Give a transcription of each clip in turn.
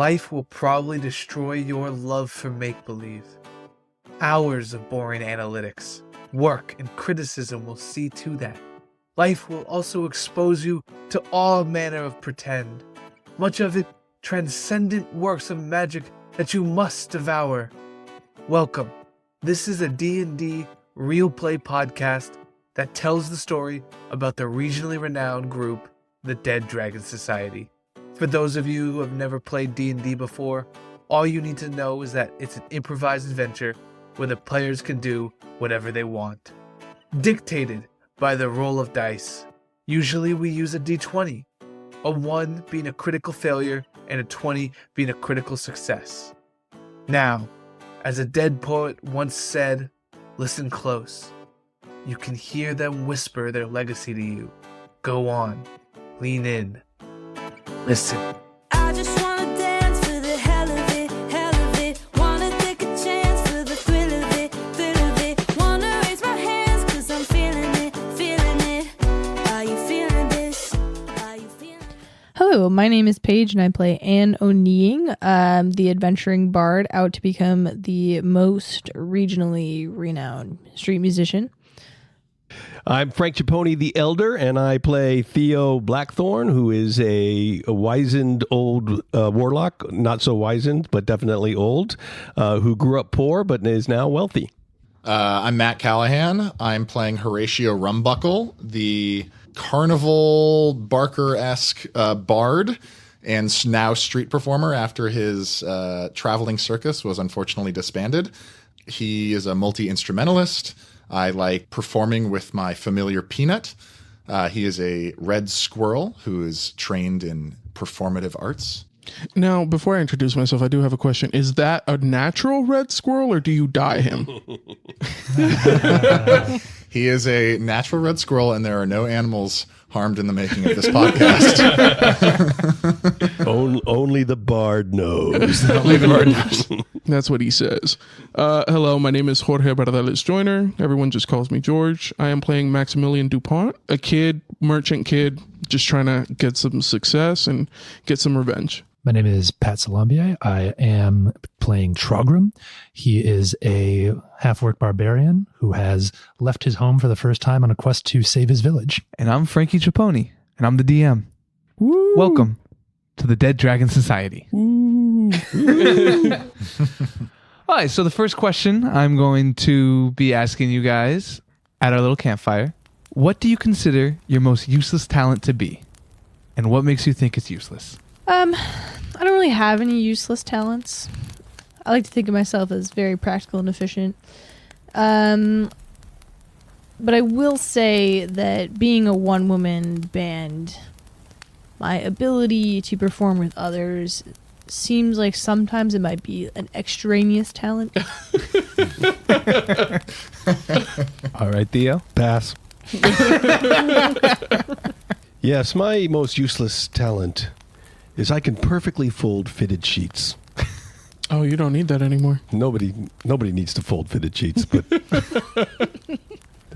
life will probably destroy your love for make-believe. Hours of boring analytics, work, and criticism will see to that. Life will also expose you to all manner of pretend, much of it transcendent works of magic that you must devour. Welcome. This is a D&D real play podcast that tells the story about the regionally renowned group, the Dead Dragon Society. For those of you who have never played D&D before, all you need to know is that it's an improvised adventure where the players can do whatever they want. Dictated by the roll of dice. Usually we use a d20, a 1 being a critical failure and a 20 being a critical success. Now, as a dead poet once said, listen close. You can hear them whisper their legacy to you. Go on, lean in, listen. I just wanna dance for the hell of it, hell of it. Wanna take a chance for the thrill of it, thrill of it. Wanna raise my hands 'cause I'm feeling it, feeling it. Are you feeling this? Are you feeling it? Hello, my name is Paige and I play Anne O'Neing, the adventuring bard out to become the most regionally renowned street musician. I'm Frank Ciappone the Elder, and I play Theo Blackthorn, who is a wizened old warlock, not so wizened, but definitely old, who grew up poor but is now wealthy. I'm Matt Callahan. I'm playing Horatio Rumbuckle, the carnival Barker-esque bard and now street performer after his traveling circus was unfortunately disbanded. He is a multi-instrumentalist. I like performing with my familiar Peanut. He is a red squirrel who is trained in performative arts. Now, before I introduce myself, I do have a question. Is that a natural red squirrel or do you dye him? He is a natural red squirrel, and there are no animals harmed in the making of this podcast. Only the bard knows. Only the bard knows. That's what he says. Hello, my name is Jorge Bardeles Joyner. Everyone just calls me George. I am playing Maximilian DuPont, a merchant kid, just trying to get some success and get some revenge. My name is Pat Salambier. I am playing Trogram. He is a half-orc barbarian who has left his home for the first time on a quest to save his village. And I'm Frankie Ciappone, and I'm the DM. Woo! Welcome to the Dead Dragon Society. All right, so the first question I'm going to be asking you guys at our little campfire, what do you consider your most useless talent to be? And what makes you think it's useless? I don't really have any useless talents. I like to think of myself as very practical and efficient. But I will say that being a one-woman band, my ability to perform with others seems like sometimes it might be an extraneous talent. All right, Theo? Pass. Yes, my most useless talent is I can perfectly fold fitted sheets. Oh, you don't need that anymore. Nobody needs to fold fitted sheets, but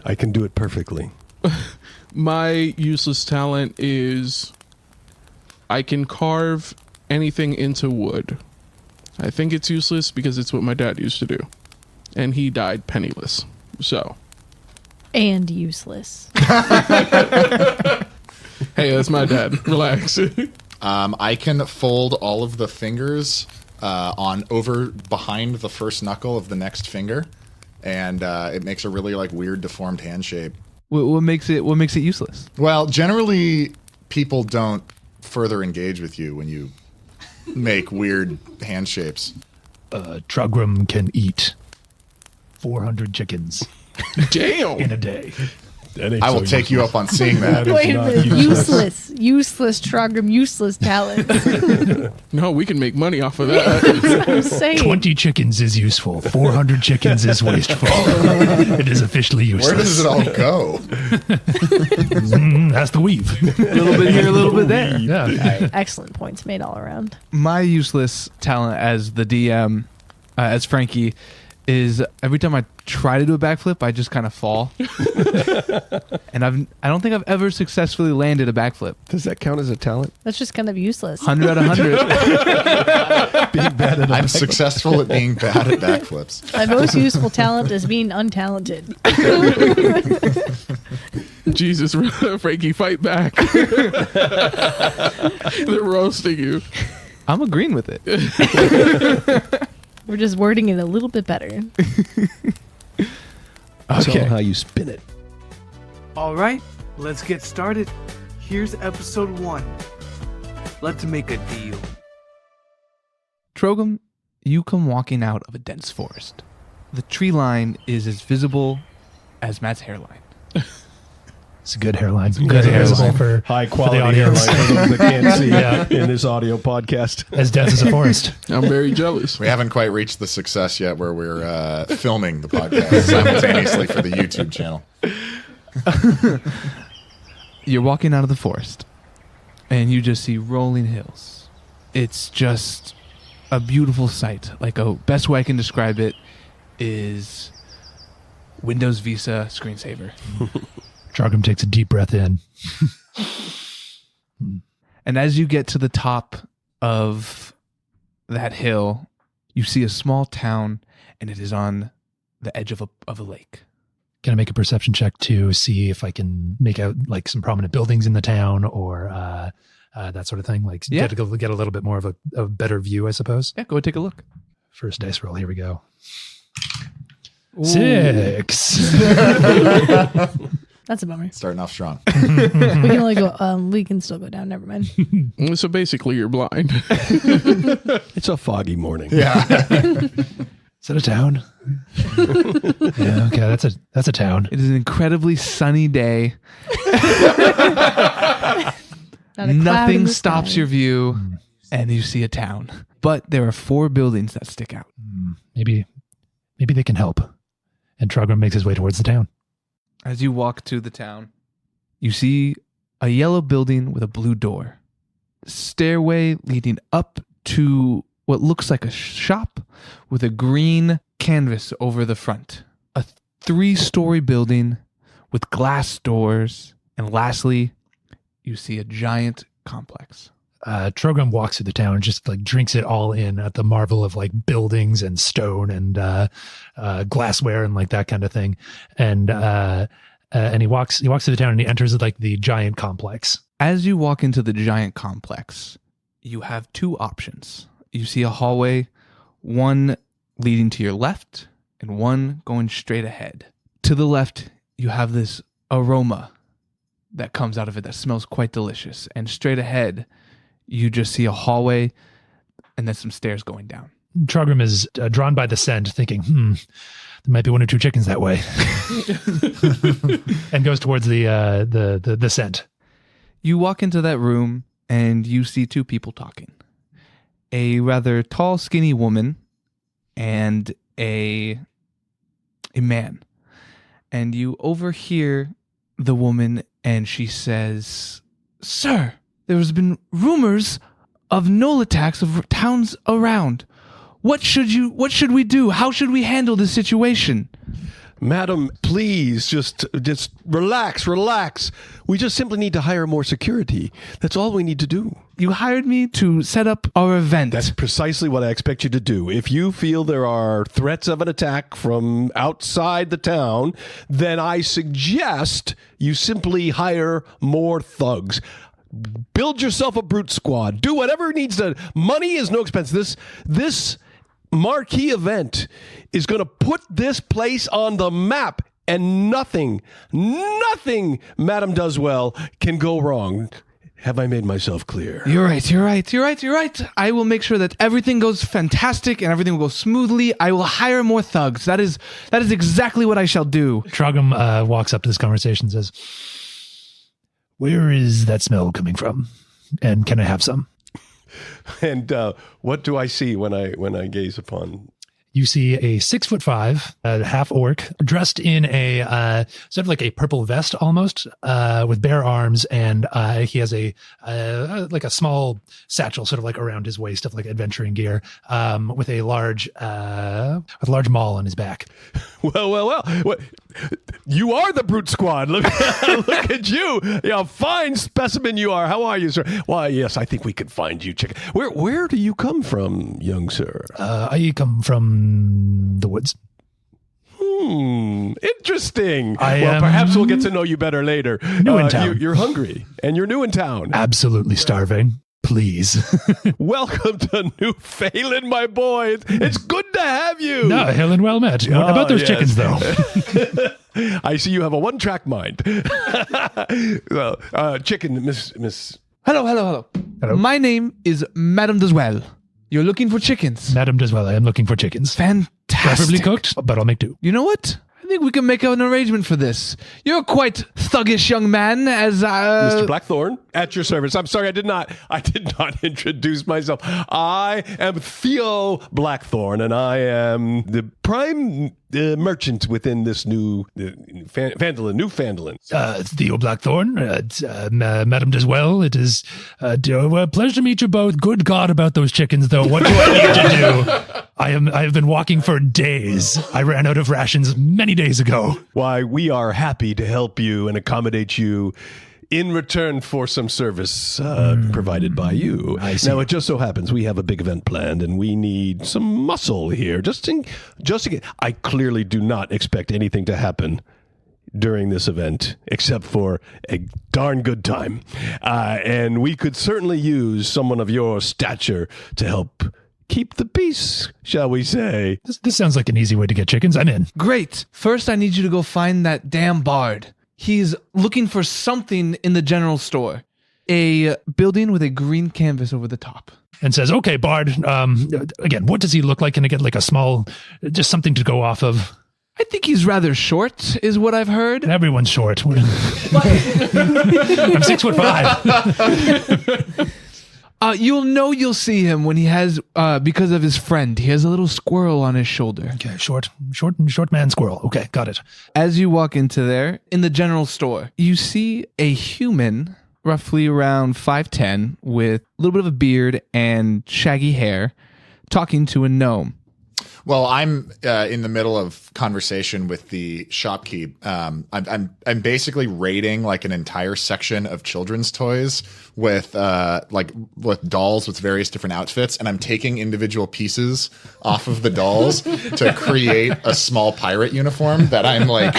I can do it perfectly. My useless talent is I can carve anything into wood. I think it's useless because it's what my dad used to do. And he died penniless. So. And useless. Hey, that's my dad. Relax. I can fold all of the fingers on over behind the first knuckle of the next finger, and it makes a really weird deformed hand shape. What makes it useless? Well, generally people don't further engage with you when you make weird hand shapes. Trogram can eat 400 chickens. Damn! In a day. I will take you up on seeing that. Wait a minute. Useless Trogram, useless talent. No, we can make money off of that. That's what I'm saying. 20 chickens is useful. 400 chickens is wasteful. It is officially useless. Where does it all go? That's the weave. A little bit here, a little bit there. Yeah. Right, excellent points made all around. My useless talent as the DM, as Frankie, is every time I try to do a backflip, I just kind of fall. And I don't think I've ever successfully landed a backflip. Does that count as a talent? That's just kind of useless. 100 out of 100. Being bad at I'm successful at being bad at backflips. My most useful talent is being untalented. Jesus, Frankie, fight back. They're roasting you. I'm agreeing with it. We're just wording it a little bit better. It's all how you spin it. All right, let's get started. Here's episode 1. Let's make a deal. Trogum, you come walking out of a dense forest. The tree line is as visible as Matt's hairline. It's a good hairline. Good Visible hairline. for High for quality the hairline audience. for those that can't see Yeah. in this audio podcast. As dense as a forest. I'm very jealous. We haven't quite reached the success yet where we're filming the podcast simultaneously for the YouTube channel. You're walking out of the forest, and you just see rolling hills. It's just a beautiful sight. Like, a best way I can describe it is Windows Vista screensaver. Trogum takes a deep breath in. And as you get to the top of that hill, you see a small town, and it is on the edge of a lake. Can I make a perception check to see if I can make out like some prominent buildings in the town or that sort of thing? Like Yeah. get a little bit more of a better view, I suppose. Yeah, go take a look. First dice roll. Here we go. Ooh. 6. That's a bummer. Starting off strong. We can only go. We can still go down. Never mind. So basically, you're blind. It's a foggy morning. Yeah. Is that a town? Yeah. Okay. That's a town. It is an incredibly sunny day. Not a cloud in Nothing the stops sky. your view, and you see a town. But there are 4 buildings that stick out. Maybe they can help. And Trogum makes his way towards the town. As you walk to the town, you see a yellow building with a blue door. Stairway leading up to what looks like a shop with a green canvas over the front. A 3-story building with glass doors. And lastly, you see a giant complex. Trogum walks through the town and just like drinks it all in at the marvel of like buildings and stone and glassware and like that kind of thing. And he walks through the town and he enters like the giant complex. As you walk into the giant complex, you have 2 options. You see a hallway, one leading to your left and one going straight ahead. To the left, you have this aroma that comes out of it that smells quite delicious. And straight ahead, you just see a hallway and then some stairs going down. Trogum is drawn by the scent, thinking, there might be 1 or 2 chickens that way, and goes towards the scent. You walk into that room and you see 2 people talking. A rather tall, skinny woman and a man. And you overhear the woman and she says, "Sir, there has been rumors of gnoll attacks of towns around. What should we do? How should we handle this situation?" Madam, please just relax. We just simply need to hire more security. That's all we need to do. You hired me to set up our event. That's precisely what I expect you to do. If you feel there are threats of an attack from outside the town, then I suggest you simply hire more thugs. Build yourself a brute squad. Do whatever needs to. Money is no expense. This marquee event is going to put this place on the map, and nothing, Madam Doeswell, can go wrong. Have I made myself clear? You're right. I will make sure that everything goes fantastic and everything will go smoothly. I will hire more thugs. That is exactly what I shall do. Trogum walks up to this conversation and says, "Where is that smell coming from? And can I have some?" And what do I see when I gaze upon? you see a 6'5", half orc, dressed in a sort of like a purple vest almost, with bare arms, and he has a like a small satchel, sort of like around his waist of like adventuring gear, with a large maul on his back. Well. What? You are the Brute Squad. Look, look at you. Yeah, fine specimen you are. How are you, sir? Why, yes, I think we could find you, chicken. Where do you come from, young sir? I come from the woods. Interesting. Well, perhaps we'll get to know you better later. New in town. You're hungry, and you're new in town. Absolutely starving. Please. Welcome to New Phelan, my boy. It's good to have you. No, hail and well met. What about those chickens, though? I see you have a one-track mind. Well, chicken, Miss. Hello. My name is Madame Deswell. You're looking for chickens. Madam does well. I am looking for chickens. Fantastic. Preferably cooked, but I'll make do. You know what? I think we can make an arrangement for this. You're a quite thuggish young man, as Mr. Blackthorn, at your service. I'm sorry, I did not introduce myself. I am Theo Blackthorn, and I am the prime merchant within this new Phandalin, New Phandalin. Theo Blackthorn, Madam does well. It is a pleasure to meet you both. Good God about those chickens, though. What do I need to do? I have been walking for days. I ran out of rations many days ago. Why, we are happy to help you and accommodate you in return for some service provided by you. I see. Now, it just so happens we have a big event planned, and we need some muscle here. Just to get. I clearly do not expect anything to happen during this event, except for a darn good time. And we could certainly use someone of your stature to help keep the peace, shall we say. This sounds like an easy way to get chickens. I'm in. Great. First, I need you to go find that damn bard. He's looking for something in the general store. A building with a green canvas over the top. And says, okay, Bard, again, what does he look like? Can I get like a small, just something to go off of? I think he's rather short, is what I've heard. Everyone's short. I'm 6'5". You'll see him when he has, because of his friend. He has a little squirrel on his shoulder. Okay, short man squirrel. Okay, got it. As you walk into there, in the general store, you see a human, roughly around 5'10", with a little bit of a beard and shaggy hair, talking to a gnome. Well, I'm in the middle of conversation with the shopkeep. I'm basically raiding like an entire section of children's toys with dolls with various different outfits, and I'm taking individual pieces off of the dolls to create a small pirate uniform that I'm like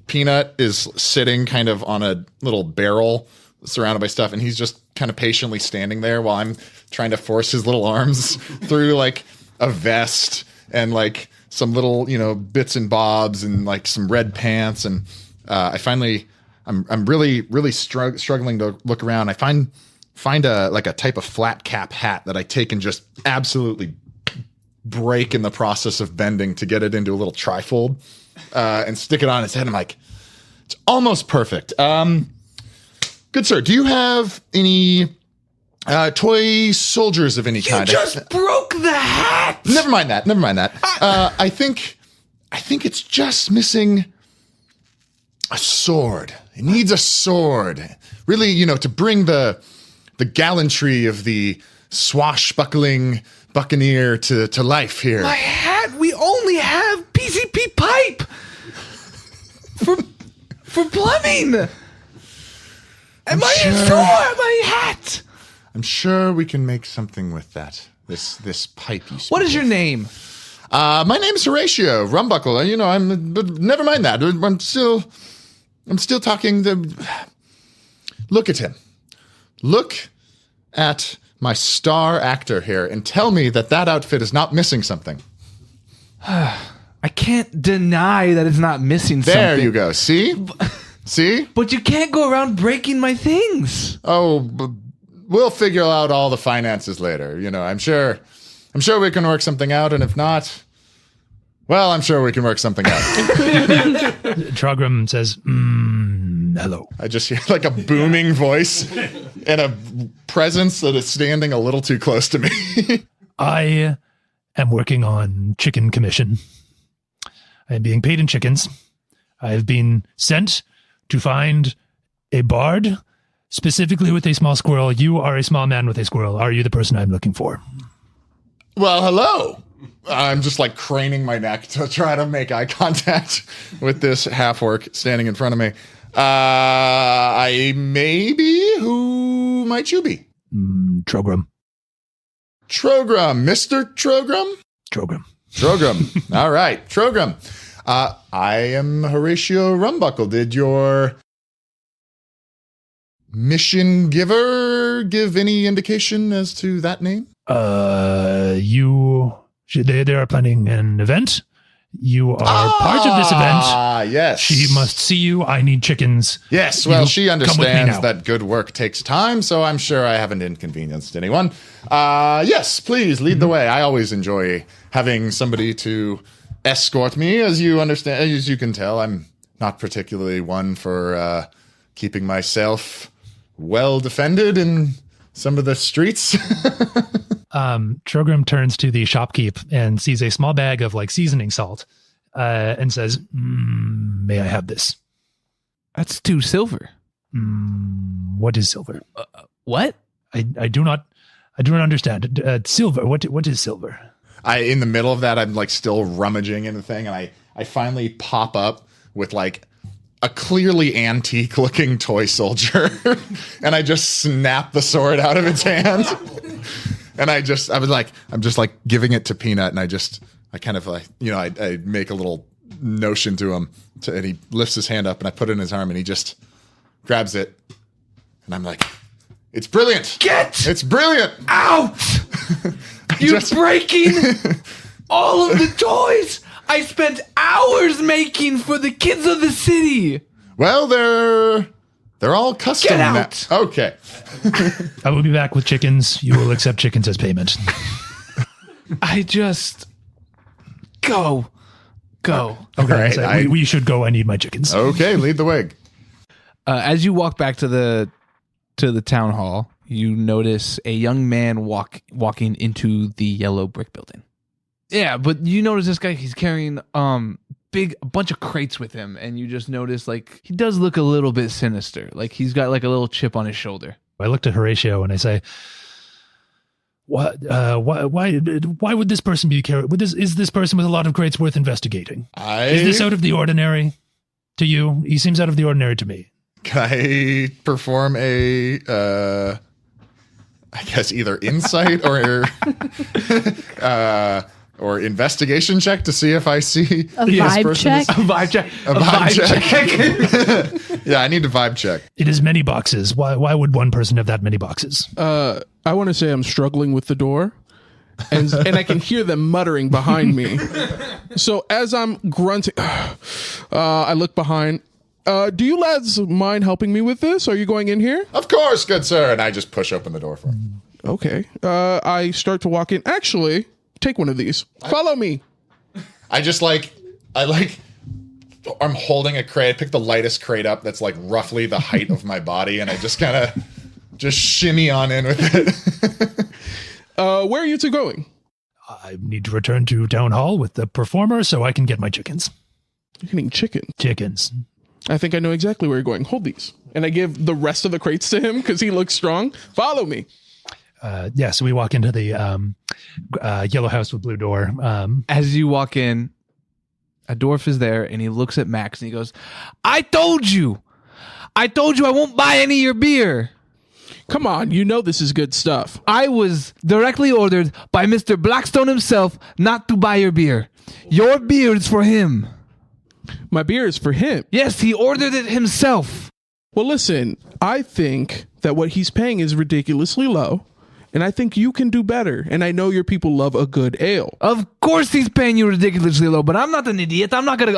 Peanut is sitting kind of on a little barrel surrounded by stuff, and he's just kind of patiently standing there while I'm trying to force his little arms through like a vest and like some little, bits and bobs and like some red pants. And I'm really struggling to look around. I find a type of flat cap hat that I take and just absolutely break in the process of bending to get it into a little trifold and stick it on his head. I'm like, it's almost perfect. Good sir, do you have any toy soldiers of any kind? You just broke the hat! Never mind that. I think it's just missing a sword. It needs a sword. Really, to bring the gallantry of the swashbuckling buccaneer to life here. My hat! We only have PCP pipe! For plumbing! And my sword! My hat! I'm sure we can make something with that. This pipe you speak. What is your name? My name's Horatio Rumbuckle. But never mind that. I'm still talking. Look at him. Look at my star actor here, and tell me that outfit is not missing something. I can't deny that it's not missing something. There you go. See? See? But you can't go around breaking my things. Oh. We'll figure out all the finances later. I'm sure we can work something out, and if not, well, I'm sure we can work something out. Trogram says, hello. I just hear like a booming voice and a presence that is standing a little too close to me. I am working on chicken commission. I am being paid in chickens. I have been sent to find a bard, specifically with a small squirrel. You are a small man with a squirrel. Are you the person I'm looking for? Well, hello. I'm just like craning my neck to try to make eye contact with this half-orc standing in front of me. Who might you be? Trogram. Trogram. Mr. Trogram? Trogram. Trogram. All right. Trogram. I am Horatio Rumbuckle. Did your mission giver give any indication as to that name? They are planning an event. You are part of this event. Ah, yes. She must see you. I need chickens. Yes, well, she come with me understands now. that good work takes time, so I'm sure I haven't inconvenienced anyone. Yes, please lead the way. I always enjoy having somebody to escort me. As you can tell, I'm not particularly one for keeping myself well defended in some of the streets. Trogram turns to the shopkeep and sees a small bag of like seasoning salt and says, may I have this? That's 2 silver. What is silver? What? I do not understand. Silver. What is silver? In the middle of that, I'm like still rummaging in the thing, and I finally pop up with like a clearly antique looking toy soldier, and I just snap the sword out of its hand. And I'm just giving it to Peanut, and I kind of like, I make a little notion to him, and he lifts his hand up, and I put it in his arm, and he just grabs it, and I'm like, it's brilliant. It's brilliant. Out! You're breaking all of the toys I spent hours making for the kids of the city. Well, they're all custom. Get out. Now. Okay. I will be back with chickens. You will accept chickens as payment. I just go. Okay, right, so we should go. I need my chickens. Okay, lead the way. As you walk back to the town hall, you notice a young man walking into the yellow brick building. Yeah, but you notice this guy, he's carrying a bunch of crates with him, and you just notice like he does look a little bit sinister. Like he's got like a little chip on his shoulder. I look to Horatio and I say, why would this person be carried? Is this person with a lot of crates worth investigating? Is this out of the ordinary to you? He seems out of the ordinary to me. Can I perform a, I guess either insight or investigation check to see if I see A vibe check? A vibe check. A vibe check. Yeah, I need a vibe check. It is many boxes. Why would one person have that many boxes? I want to say I'm struggling with the door, and I can hear them muttering behind me. So as I'm grunting, I look behind. Do you lads mind helping me with this? Are you going in here? Of course, good sir. And I just push open the door for him. Okay. I start to walk in. Actually, take one of these. Follow me. I'm holding a crate. I pick the lightest crate up that's like roughly the height of my body, and I just kind of just shimmy on in with it. Where are you two going? I need to return to town hall with the performer so I can get my chickens. You're getting chicken. Chickens. I think I know exactly where you're going. Hold these. And I give the rest of the crates to him because he looks strong. Follow me. So we walk into the yellow house with blue door. As you walk in, a dwarf is there, and he looks at Max, and he goes, I told you I won't buy any of your beer. Come on, you know this is good stuff. I was directly ordered by Mr. Blackstone himself not to buy your beer. Your beer is for him. My beer is for him. Yes, he ordered it himself. Well, listen, I think that what he's paying is ridiculously low, and I think you can do better. And I know your people love a good ale. Of course he's paying you ridiculously low, but I'm not an idiot. I'm not gonna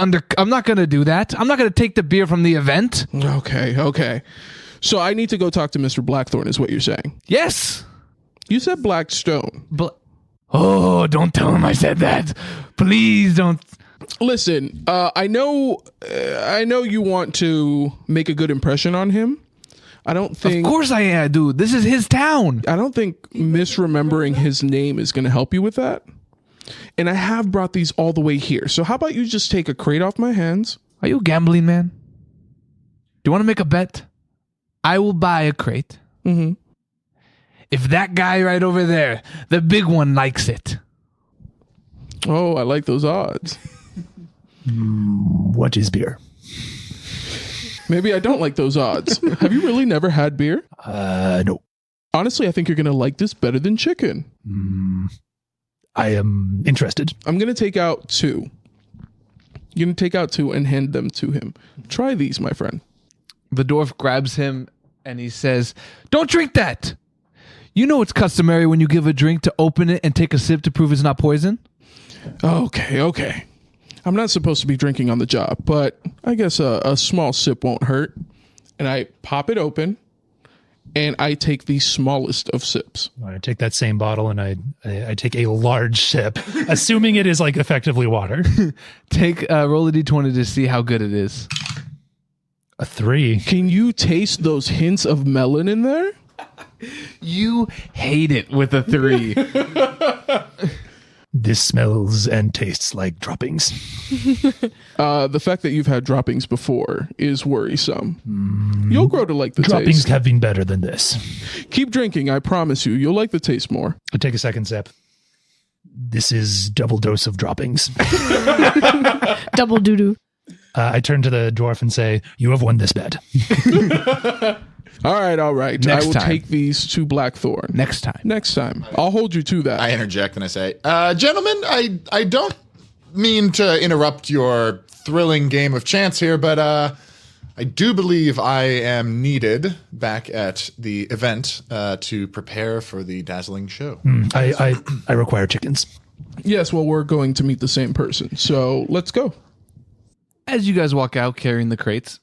do that. I'm not gonna take the beer from the event. Okay. So I need to go talk to Mr. Blackthorn, is what you're saying. Yes. You said Blackstone. Oh, don't tell him I said that. Please don't. Listen, I know you want to make a good impression on him. I don't think. Of course I do. This is his town. I don't think misremembering his name is going to help you with that. And I have brought these all the way here. So how about you just take a crate off my hands? Are you a gambling man? Do you want to make a bet? I will buy a crate. Mm-hmm. If that guy right over there, the big one, likes it. Oh, I like those odds. What is beer? Maybe I don't like those odds. Have you really never had beer? No. Honestly, I think you're going to like this better than chicken. I am interested. I'm going to take out 2. You're going to take out 2 and hand them to him. Try these, my friend. The dwarf grabs him and he says, "Don't drink that. You know it's customary when you give a drink to open it and take a sip to prove it's not poison." Okay. I'm not supposed to be drinking on the job, but I guess a small sip won't hurt. And I pop it open, and I take the smallest of sips. I take that same bottle and I take a large sip, assuming it is like effectively water. Take roll a d20 to see how good it is. A 3. Can you taste those hints of melon in there? You hate it with a 3. This smells and tastes like droppings. The fact that you've had droppings before is worrisome. You'll grow to like the Droppings taste. have been better than this. Keep drinking, I promise you. You'll like the taste more. I take a second sip. This is double dose of droppings. Double doo-doo. I turn to the dwarf and say, "You have won this bet." All right. Next I will time. take these to Blackthorn. Next time. I'll hold you to that. I interject and I say, gentlemen, I don't mean to interrupt your thrilling game of chance here, but I do believe I am needed back at the event to prepare for the dazzling show. I require chickens. Yes, well, we're going to meet the same person. So let's go. As you guys walk out carrying the crates,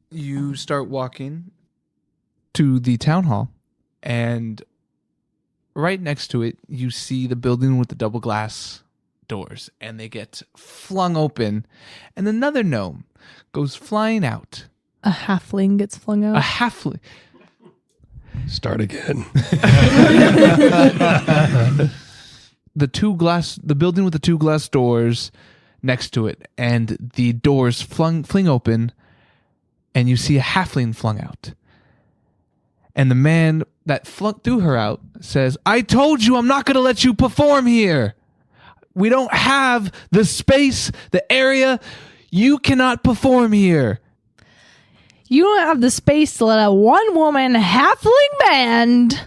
you start walking to the town hall, and right next to it, you see the building with the double glass doors, and they get flung open, and another gnome goes flying out. A halfling gets flung out. A halfling. Start again. The building with the 2 glass doors next to it, and the doors fling open, and you see a halfling flung out. And the man that threw her out says, "I told you I'm not going to let you perform here. We don't have the space, the area. You cannot perform here." You don't have the space to let a one-woman halfling band.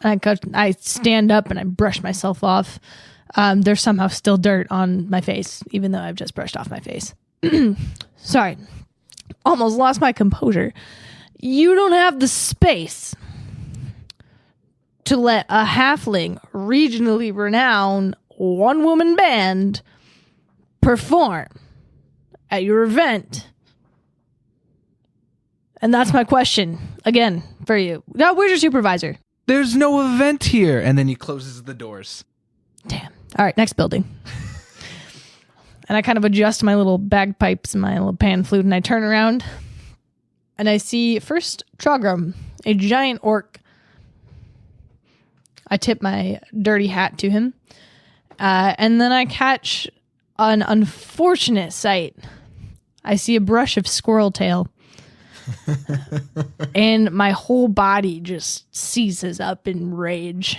I stand up and I brush myself off. There's somehow still dirt on my face, even though I've just brushed off my face. Sorry. Almost lost my composure. You don't have the space to let a halfling, regionally renowned one-woman band perform at your event. And that's my question, again, for you. Now, where's your supervisor? There's no event here. And then he closes the doors. Damn. All right, next building. And I kind of adjust my little bagpipes and my little pan flute, and I turn around, and I see first Trogrum, a giant orc. I tip my dirty hat to him, and then I catch an unfortunate sight. I see a brush of squirrel tail, and my whole body just seizes up in rage.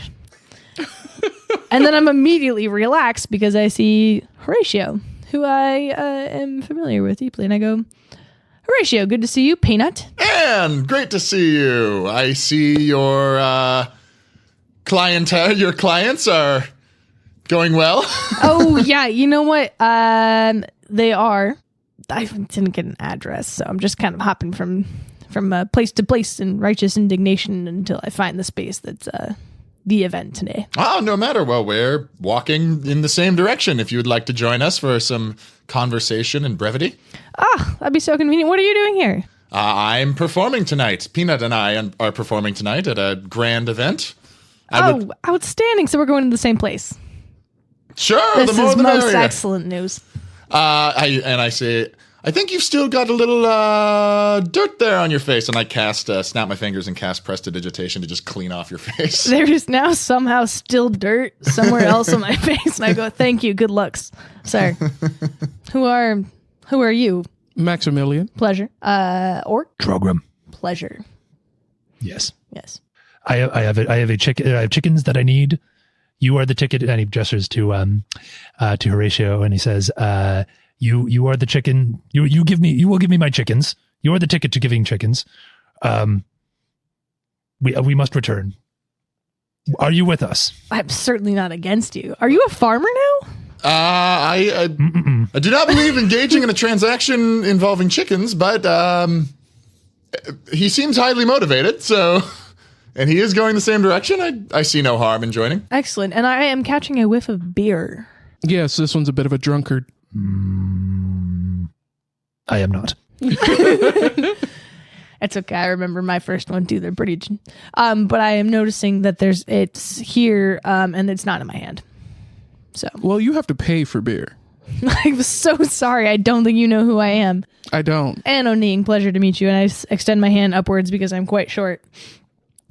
And then I'm immediately relaxed because I see Horatio, who I am familiar with deeply. And I go, "Horatio, good to see you, Peanut." And great to see you. I see your your clients are going well. Oh, yeah. You know what? They are. I didn't get an address, so I'm just kind of hopping from place to place in righteous indignation until I find the space that's the event today. Oh, no matter. Well, we're walking in the same direction if you would like to join us for some conversation and brevity. Ah, that'd be so convenient. What are you doing here? I'm performing tonight. Peanut and I are performing tonight at a grand event. Outstanding. So we're going to the same place. Sure, This the more is the most merrier. excellent news. I say, I think you've still got a little dirt there on your face. And I snap my fingers and cast Prestidigitation to just clean off your face. There is now somehow still dirt somewhere else on my face, and I go, "Thank you, good looks, sir." Who are you? Maximilian. Pleasure. Orc. Trogram. Pleasure. Yes. Yes. I have chickens that I need. You are the ticket, and he gestures to Horatio, and he says, "You are the chicken. You will give me my chickens. You are the ticket to giving chickens. We must return. Are you with us?" I'm certainly not against you. Are you a farmer now? I do not believe engaging in a transaction involving chickens, but he seems highly motivated, so... And he is going the same direction. I see no harm in joining. Excellent. And I am catching a whiff of beer. Yes, this one's a bit of a drunkard. I am not. It's okay. I remember my first one too. They're pretty. But I am noticing that it's here, and it's not in my hand. So. Well, you have to pay for beer. I'm so sorry. I don't think you know who I am. I don't. And O'Neill, pleasure to meet you. And I extend my hand upwards because I'm quite short.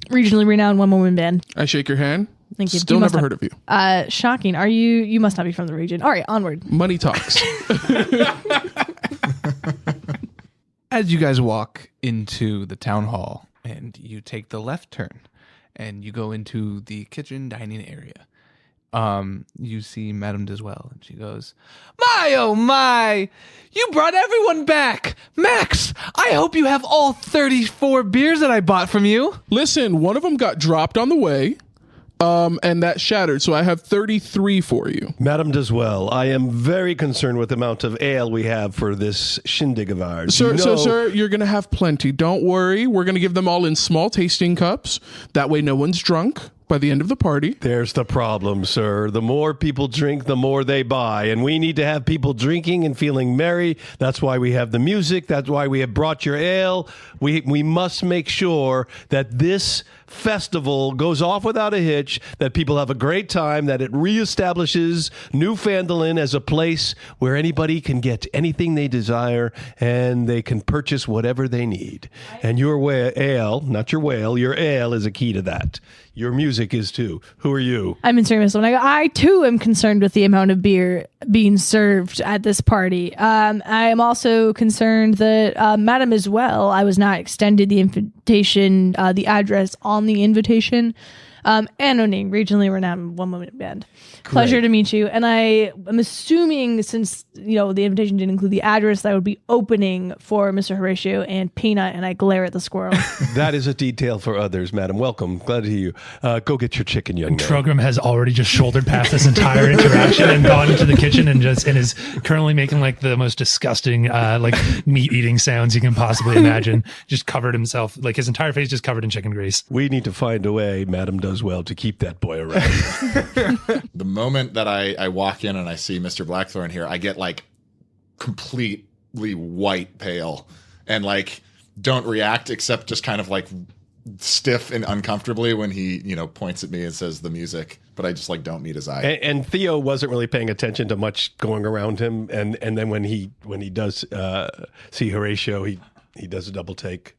Regionally renowned one-woman band. I shake your hand. Thank you. Still You must never not- heard of you. Shocking. Are you? You must not be from the region. All right, onward. Money talks. As you guys walk into the town hall and you take the left turn and you go into the kitchen dining area, you see Madame Deswell, and she goes, "My, oh my, you brought everyone back. Max, I hope you have all 34 beers that I bought from you." Listen, one of them got dropped on the way, and that shattered, so I have 33 for you. Madam Deswell, I am very concerned with the amount of ale we have for this shindig of ours. Sir, you're going to have plenty. Don't worry. We're going to give them all in small tasting cups. That way no one's drunk by the end of the party. There's the problem, sir. The more people drink, the more they buy. And we need to have people drinking and feeling merry. That's why we have the music. That's why we have brought your ale. We must make sure that this festival goes off without a hitch, that people have a great time, that it reestablishes New Fandolin as a place where anybody can get anything they desire and they can purchase whatever they need. And your ale, not your whale, your ale is a key to that. Your music is too. Who are you? I'm concerned with someone. I too am concerned with the amount of beer being served at this party. I am also concerned that Madam as well. I was not extended the invitation, the address on the invitation. And O'Neill, regionally renowned one-woman band. Pleasure to meet you. And I am assuming, since the invitation didn't include the address, that I would be opening for Mr. Horatio and Peanut, and I glare at the squirrel. That is a detail for others, madam. Welcome. Glad to hear you. Go get your chicken, young man. Trogram has already just shouldered past this entire interaction and gone into the kitchen and is currently making like the most disgusting like meat eating sounds you can possibly imagine. Just covered himself, like his entire face just covered in chicken grease. We need to find a way, Madam does well, to keep that boy around. The moment that I walk in and I see Mr. Blackthorn here, I get like completely white pale and like don't react except just kind of like stiff and uncomfortably when he points at me and says the music, but I just like don't meet his eye. And Theo wasn't really paying attention to much going around him, and then when he does see Horatio, he does a double take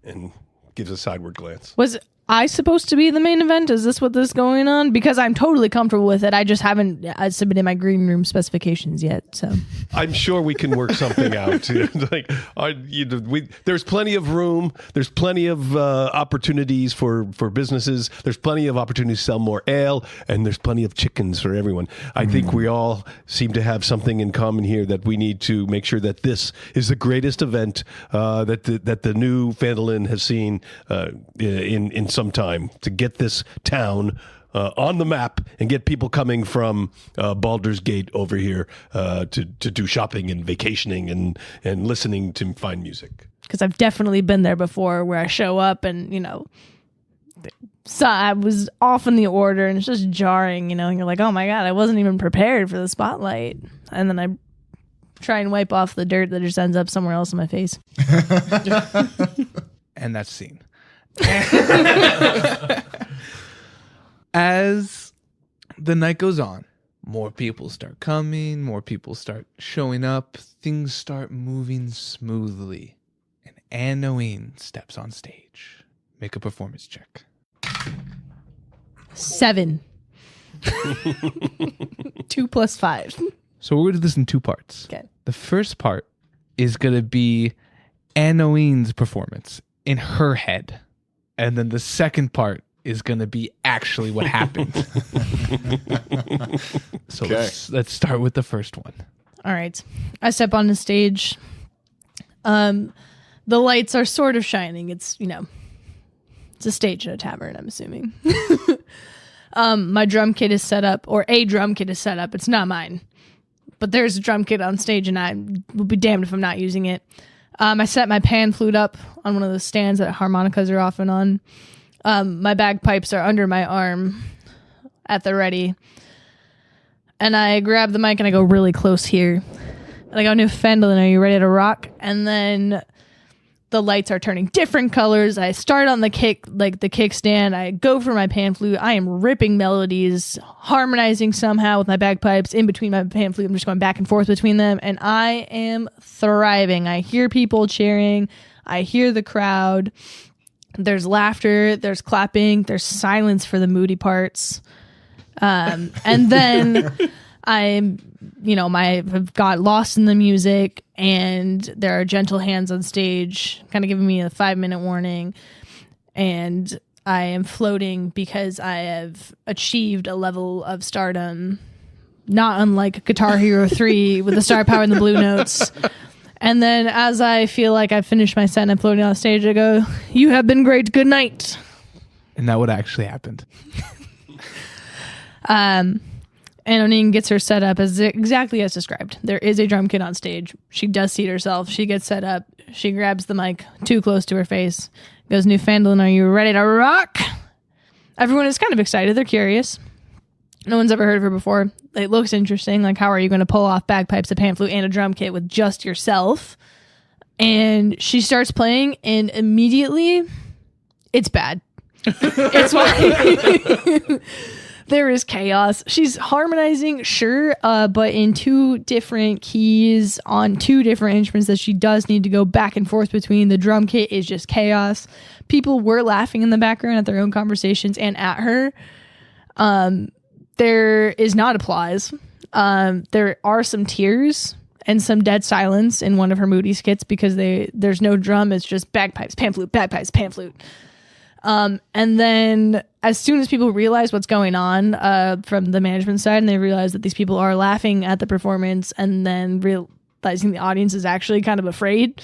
and gives a sideward glance. Was I supposed to be the main event? Is this what this is going on? Because I'm totally comfortable with it. I just haven't submitted my green room specifications yet. So I'm sure we can work something out. There's plenty of room. There's plenty of opportunities for businesses. There's plenty of opportunities to sell more ale, and there's plenty of chickens for everyone. I think we all seem to have something in common here, that we need to make sure that this is the greatest event that the new Fandolin has seen in some time, to get this town on the map and get people coming from Baldur's Gate over here to do shopping and vacationing and listening to fine music. because I've definitely been there before, where I show up and so I was off in the order and it's just jarring, and you're like, oh my god, I wasn't even prepared for the spotlight, and then I try and wipe off the dirt that just ends up somewhere else in my face. And that's scene. As the night goes on, More people start coming, more people start showing up, things start moving smoothly. And Annoine steps on stage. Make a performance check. 7. 2 plus 5. So we're going to do this in 2 parts. Okay. The first part is going to be Annoine's performance in her head. And then the second part is going to be actually what happened. So let's start with the first one. All right. I step on the stage. The lights are sort of shining. It's, it's a stage at a tavern, I'm assuming. My drum kit is set up, or a drum kit is set up. It's not mine. But there's a drum kit on stage, and I will be damned if I'm not using it. I set my pan flute up on one of the stands that harmonicas are often on. My bagpipes are under my arm at the ready. And I grab the mic and I go really close here. And I go, Newfoundland, are you ready to rock? And then the lights are turning different colors. I start on the kickstand. I go for my pan flute. I am ripping melodies, harmonizing somehow with my bagpipes in between my pan flute. I'm just going back and forth between them. And I am thriving. I hear people cheering. I hear the crowd. There's laughter. There's clapping. There's silence for the moody parts. And then I've got lost in the music, and there are gentle hands on stage kind of giving me a 5-minute warning, and I am floating because I have achieved a level of stardom not unlike Guitar Hero 3 with the star power and the blue notes. And then as I feel like I've finished my set and I'm floating on stage, I go, "You have been great, good night." And that would actually happened. Annoine gets her set up exactly as described. There is a drum kit on stage. She does seat herself. She gets set up. She grabs the mic too close to her face. Goes, "Newfoundland, are you ready to rock?" Everyone is kind of excited. They're curious. No one's ever heard of her before. It looks interesting. Like, how are you going to pull off bagpipes, a pan flute, and a drum kit with just yourself? And she starts playing, and immediately, it's bad. It's like... There is chaos. She's harmonizing, sure, but in 2 different keys on 2 different instruments that she does need to go back and forth between. The drum kit is just chaos. People were laughing in the background at their own conversations and at her. There is not applause. There are some tears and some dead silence in one of her moody skits because there's no drum. It's just bagpipes, pan flute, bagpipes, pan flute. And then as soon as people realize what's going on from the management side, and they realize that these people are laughing at the performance, and then realizing the audience is actually kind of afraid,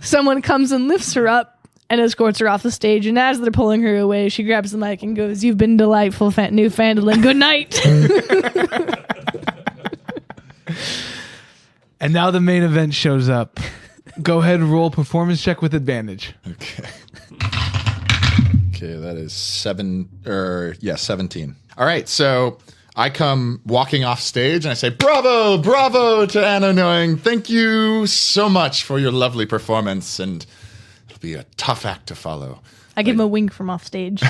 someone comes and lifts her up and escorts her off the stage. And as they're pulling her away, she grabs the mic and goes, "You've been delightful, Newfoundland. Good night." And now the main event shows up. Go ahead and roll performance check with advantage. Okay. Okay, that is 17. All right, so I come walking off stage and I say, "Bravo, bravo to Annoine. Thank you so much for your lovely performance, and it'll be a tough act to follow." I give him a wink from off stage.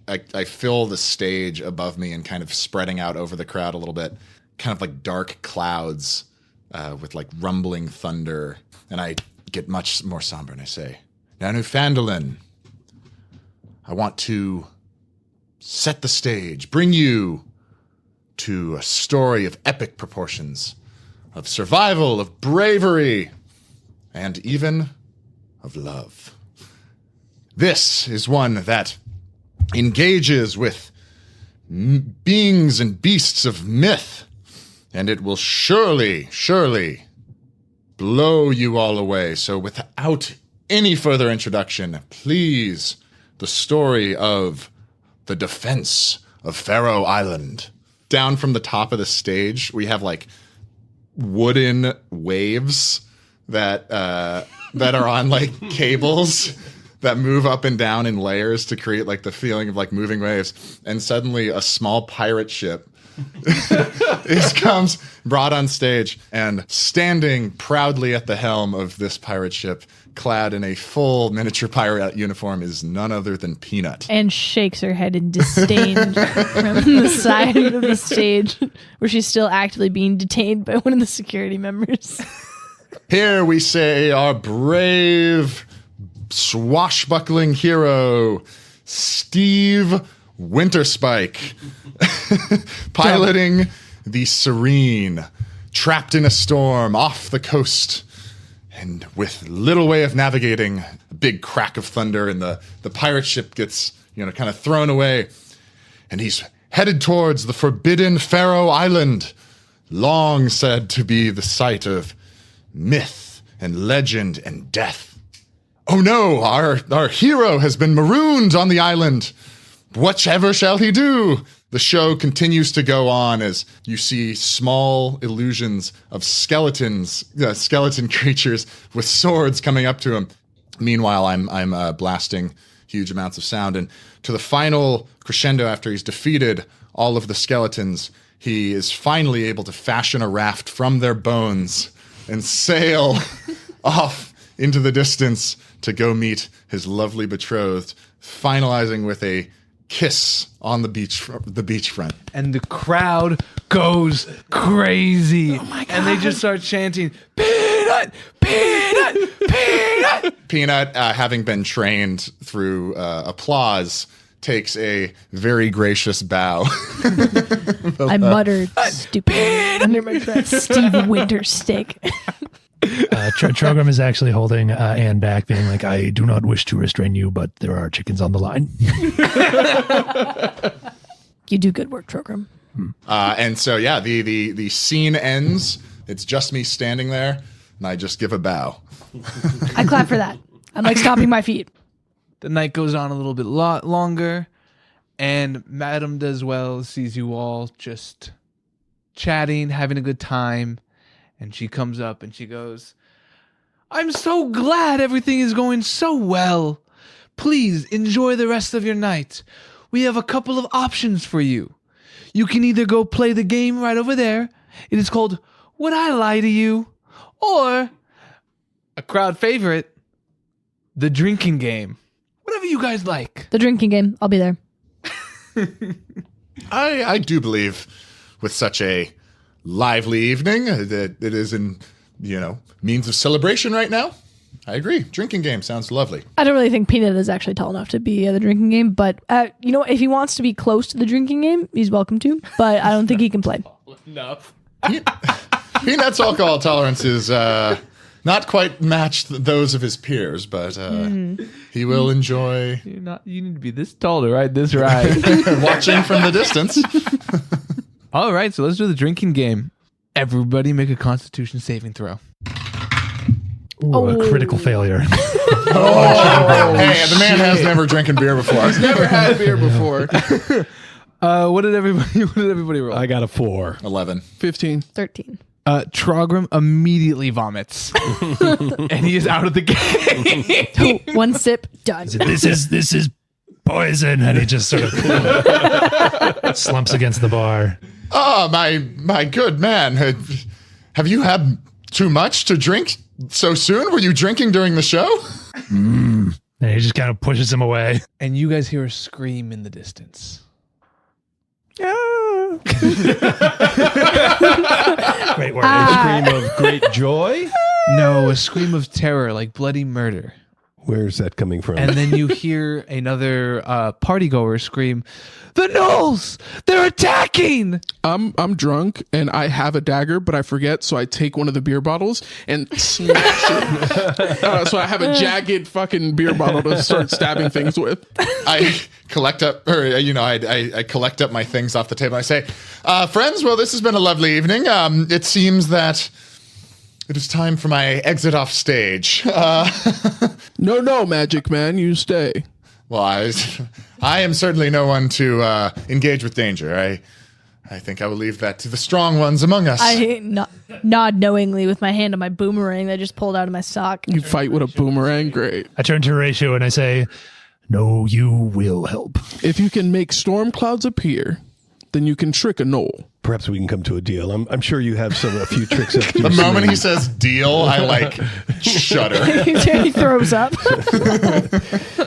I fill the stage above me and kind of spreading out over the crowd a little bit, kind of like dark clouds with like rumbling thunder. And I get much more somber and I say, "Now, Newfoundland, I want to set the stage, bring you to a story of epic proportions, of survival, of bravery, and even of love. This is one that engages with beings and beasts of myth, and it will surely, surely blow you all away. So without any further introduction, please, the story of the defense of Faroe Island." Down from the top of the stage, we have like wooden waves that are on like cables that move up and down in layers to create like the feeling of like moving waves. And suddenly a small pirate ship comes brought on stage, and standing proudly at the helm of this pirate ship, clad in a full miniature pirate uniform, is none other than Peanut. And shakes her head in disdain from the side of the stage where she's still actively being detained by one of the security members. Here we say our brave, swashbuckling hero, Steve Winterspike, piloting the Serene, trapped in a storm off the coast, and with little way of navigating. A big crack of thunder, and the pirate ship gets, kind of thrown away, and he's headed towards the forbidden Faroe Island, long said to be the site of myth and legend and death. Oh no, our hero has been marooned on the island. Whatever shall he do? The show continues to go on as you see small illusions of skeleton creatures with swords coming up to him. Meanwhile, I'm blasting huge amounts of sound, and to the final crescendo, after he's defeated all of the skeletons, he is finally able to fashion a raft from their bones and sail off into the distance to go meet his lovely betrothed, finalizing with a kiss on the beachfront. And the crowd goes crazy. Oh my God. And they just start chanting, Peanut! Peanut! Peanut! Peanut, having been trained through applause, takes a very gracious bow. I muttered, stupid, under my breath, Steve Winterstick. Trogrim is actually holding Anne back, being like, I do not wish to restrain you, but there are chickens on the line. You do good work, Trogrim. And so, yeah, the scene ends. It's just me standing there, and I just give a bow. I clap for that. I'm like stomping my feet. The night goes on a little bit longer, and Madame Deswell sees you all just chatting, having a good time, and she comes up and she goes, I'm so glad everything is going so well. Please enjoy the rest of your night. We have a couple of options for you. You can either go play the game right over there. It is called Would I Lie to You? Or a crowd favorite, the drinking game. Whatever you guys like. The drinking game. I'll be there. I do believe with such a lively evening that it is in, means of celebration right now. I agree. Drinking game sounds lovely. I don't really think Peanut is actually tall enough to be at the drinking game, but if he wants to be close to the drinking game, he's welcome to, but I don't think he can play. Enough. Peanut's alcohol tolerance is not quite matched those of his peers, but he will enjoy You need to be this tall to ride this ride. watching from the distance. All right, so let's do the drinking game. Everybody make a Constitution saving throw. Ooh, a critical failure. Hey, the man has never drinking beer before. Never had beer before. What did everybody roll? I got a 4. 11. 15. 13. Trogrim immediately vomits, and he is out of the game. One sip, done. This is poison, and he just sort of slumps against the bar. Oh, my good man. Have you had too much to drink so soon? Were you drinking during the show? And he just kind of pushes him away. And you guys hear a scream in the distance. Great word. A scream of great joy? No, a scream of terror, like bloody murder. Where's that coming from? And then you hear another partygoer scream, "The Gnolls! They're attacking!" I'm drunk and I have a dagger, but I forget, so I take one of the beer bottles and smash it. So I have a jagged fucking beer bottle to start stabbing things with. I collect up, I collect up my things off the table. I say, friends, well, this has been a lovely evening. It seems that it is time for my exit off stage. No, Magic Man, you stay. Well, I am certainly no one to engage with danger. I think I will leave that to the strong ones among us. I nod knowingly with my hand on my boomerang that I just pulled out of my sock. You fight with a boomerang, great. I turn to Horatio and I say, no, you will help. If you can make storm clouds appear, then you can trick a knoll. Perhaps we can come to a deal. I'm sure you have a few tricks up The your moment he sleeve. says deal, I shudder. He throws up.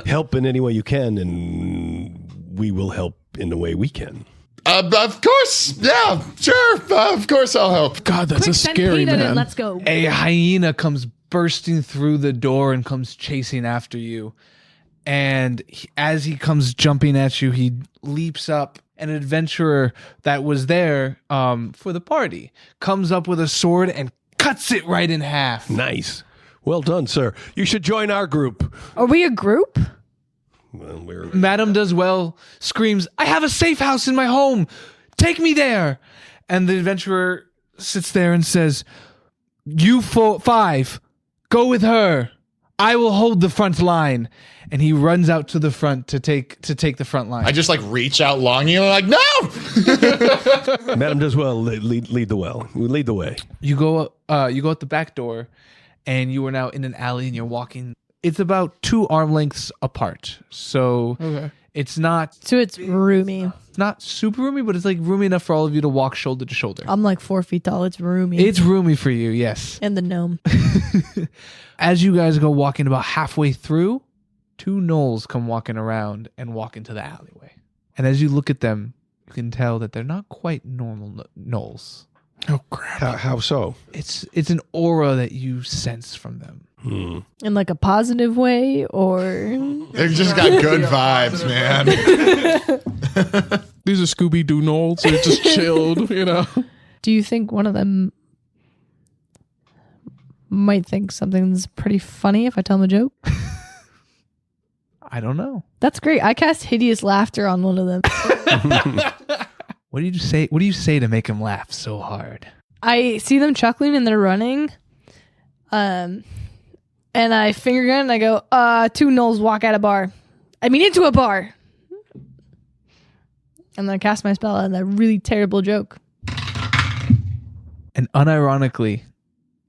Help in any way you can, and we will help in the way we can. Of course. Yeah, sure. Of course I'll help. God, that's a scary man. Let's go. A hyena comes bursting through the door and comes chasing after you. And as he comes jumping at you, he leaps up. An adventurer that was there for the party comes up with a sword and cuts it right in half. Nice. Well done, sir. You should join our group. Are we a group? Well, Madame Does Well screams, "I have a safe house in my home. Take me there." And the adventurer sits there and says, "You 5, go with her. I will hold the front line." And he runs out to the front to take the front line. I just reach out longingly, no! Madam does well. Lead the well. We lead the way. You go out the back door, and you are now in an alley, and you're walking. It's about 2 arm lengths apart, so it's not So it's roomy. not super roomy, but it's roomy enough for all of you to walk shoulder to shoulder. I'm 4 feet tall. It's roomy. It's roomy for you, yes. and the gnome. As you guys go walking about halfway through, 2 gnolls come walking around and walk into the alleyway. And as you look at them, you can tell that they're not quite normal gnolls. Oh, crap. How so? It's an aura that you sense from them. In a positive way, or They've just got good vibes, man. These are Scooby-Doo gnolls. They're just chilled, do you think one of them might think something's pretty funny if I tell him a joke? I don't know. That's great. I cast hideous laughter on one of them. What do you say? What do you say to make him laugh so hard? I see them chuckling and they're running. And I finger gun and I go, 2 gnolls walk out of bar. I mean, into a bar. And then I cast my spell on that really terrible joke. And unironically,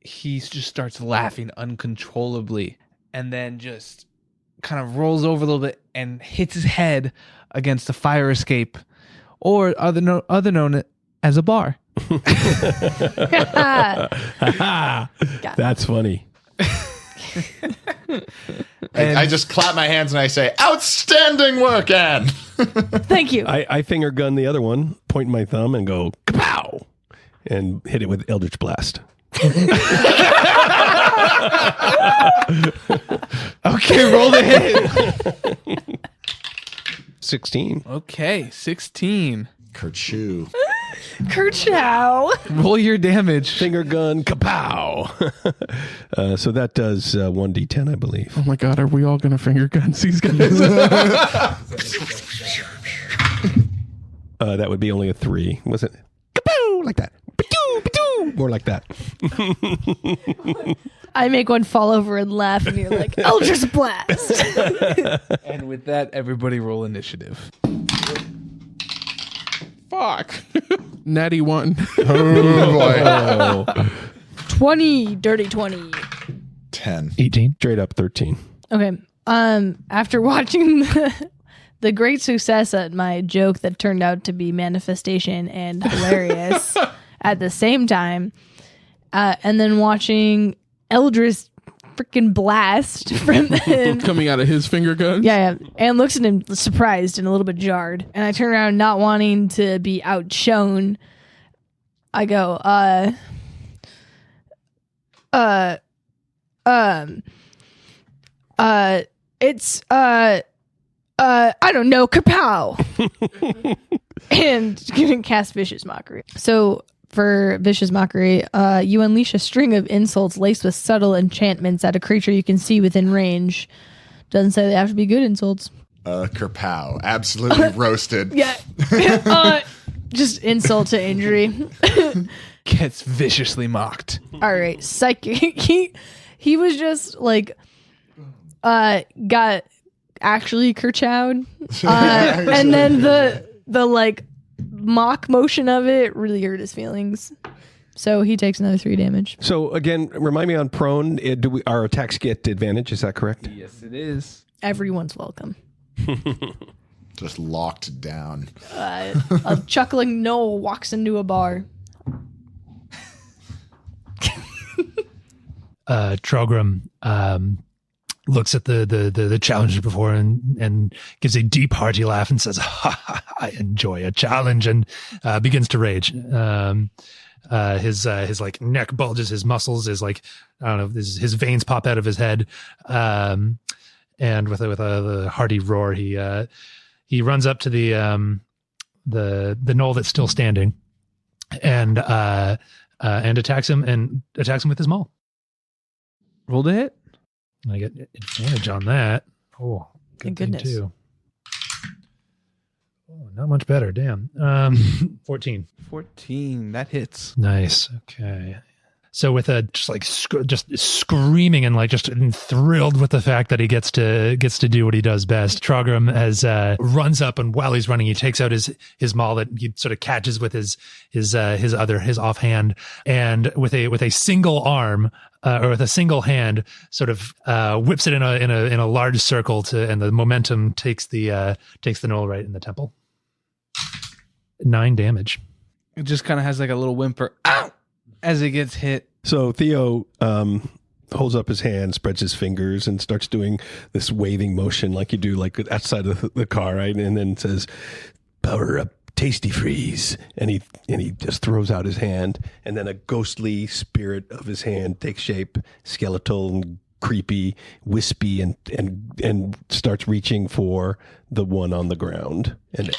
he just starts laughing uncontrollably and then just kind of rolls over a little bit and hits his head against a fire escape, or other known as a bar. That's funny. I just clap my hands and I say, outstanding work, Anne. Thank you. I finger gun the other one, point my thumb, and go kapow, and hit it with Eldritch Blast. Okay, roll the hit. 16. Okay, 16. Kerchoo. Kerchow. Roll your damage. Finger gun kapow. So that does 1d10, I believe. Oh my God, are we all going to finger guns these guys? That would be only a 3, was it? Kapow, like that. Ba-doo, ba-doo. More like that. I make one fall over and laugh, and you're like, Eldritch Blast. And with that, everybody roll initiative. Fuck. Natty 1. Oh, boy. 20, dirty 20. 10. 18. Straight up 13. Okay. After watching the great success at my joke that turned out to be manifestation and hilarious at the same time, and then watching Eldritch freaking blast from him. Coming out of his finger guns? Yeah. And looks at him surprised and a little bit jarred. And I turn around not wanting to be outshone. I go, it's I don't know, kapow. And gonna cast Vicious Mockery. So for Vicious Mockery, you unleash a string of insults laced with subtle enchantments at a creature you can see within range. Doesn't say they have to be good insults. Kerpow. Absolutely roasted. Yeah. Just insult to injury. Gets viciously mocked. All right. Psychic. He was just like, got actually kerchowed. And then the like mock motion of it really hurt his feelings. So he takes another 3 damage. So again, remind me on prone, our attacks get advantage, is that correct? Yes, it is. Everyone's welcome. Just locked down. A chuckling Noel walks into a bar. Trogrim looks at the challenger before and gives a deep, hearty laugh and says, "Ha, ha, I enjoy a challenge," and begins to rage. His like neck bulges, his muscles, his like I don't know, his veins pop out of his head, and with a hearty roar, he runs up to the knoll that's still standing, and attacks him with his maul. Roll to hit. I get advantage on that. Oh, Thank good thing goodness. too. Oh, not much better. Damn. 14. 14. That hits. Nice. Okay. So with a just screaming and like just thrilled with the fact that he gets to do what he does best, Trogrim has runs up, and while he's running, he takes out his maul that he sort of catches with his offhand, and with a single arm or with a single hand, sort of whips it in a large circle and the momentum takes the knoll right in the temple. 9 damage. It just kind of has like a little whimper. Ow! As it gets hit. So Theo holds up his hand, spreads his fingers, and starts doing this waving motion like you do like outside of the car, right? And then says, "Power up, tasty freeze." And he just throws out his hand, and then a ghostly spirit of his hand takes shape, skeletal and creepy, wispy, and starts reaching for the one on the ground. And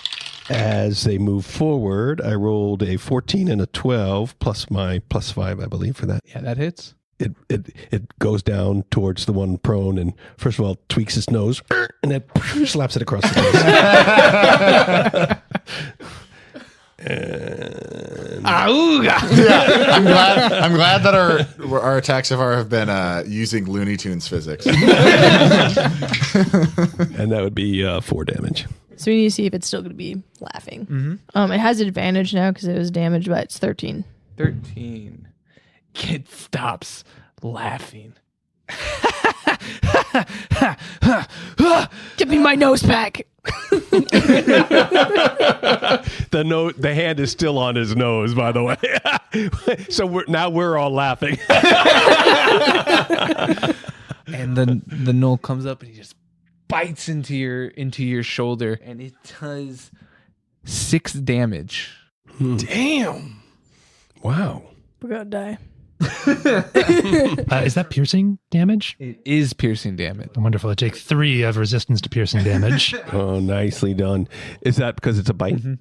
as they move forward, I rolled a 14 and a 12 plus my +5, I believe, for that. Yeah, that hits. It goes down towards the one prone, and first of all tweaks its nose, and then slaps it across the face. And I'm glad that our attacks so far have been using Looney Tunes physics. and that would be 4 damage. So we need to see if it's still going to be laughing. It has advantage now because it was damaged, but it's 13. 13. Kid stops laughing. Give me my nose pack. The hand is still on his nose, by the way. So we're all laughing. And then the knoll comes up and he just bites into your shoulder, and it does 6 damage. Damn. Wow. We're going to die. Is that piercing damage? It is piercing damage. Wonderful. I take 3 of resistance to piercing damage. Oh, nicely done. Is that because it's a bite? Mm-hmm.